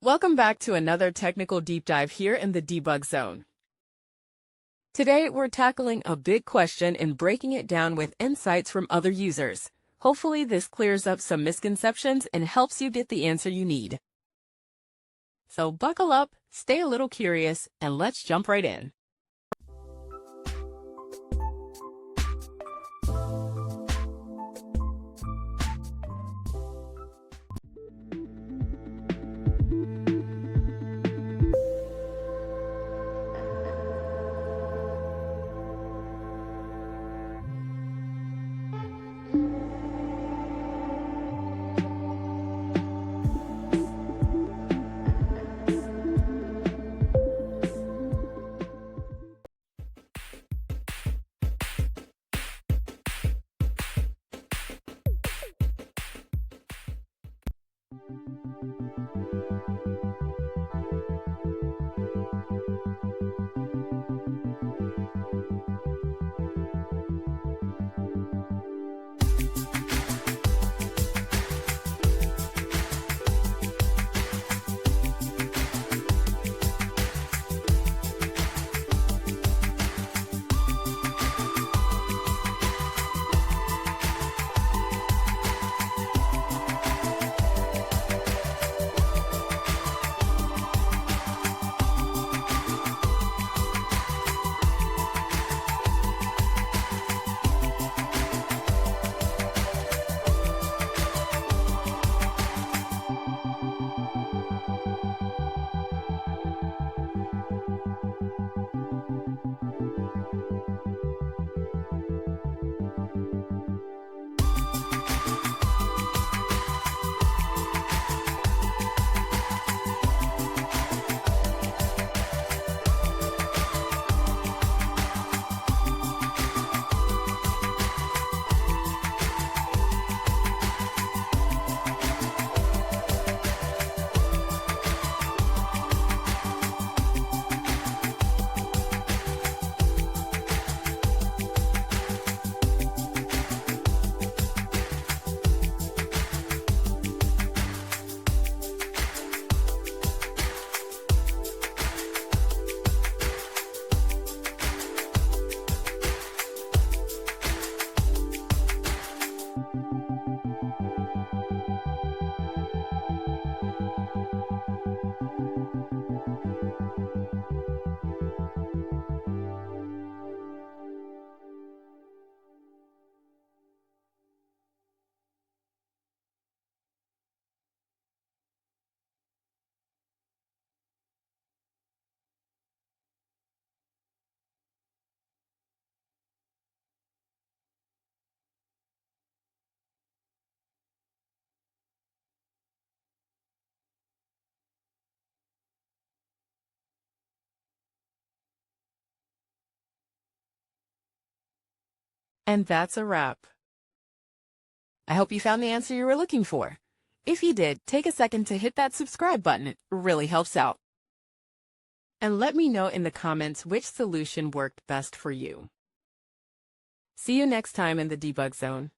Welcome back to another technical deep dive here in the debug zone. Today, we're tackling a big question and breaking it down with insights from other users. Hopefully, this clears up some misconceptions and helps you get the answer you need. So buckle up, stay a little curious, and let's jump right in. And that's a wrap. I hope you found the answer you were looking for. If you did, take a second to hit that subscribe button. It really helps out. And let me know in the comments which solution worked best for you. See you next time in the debug zone.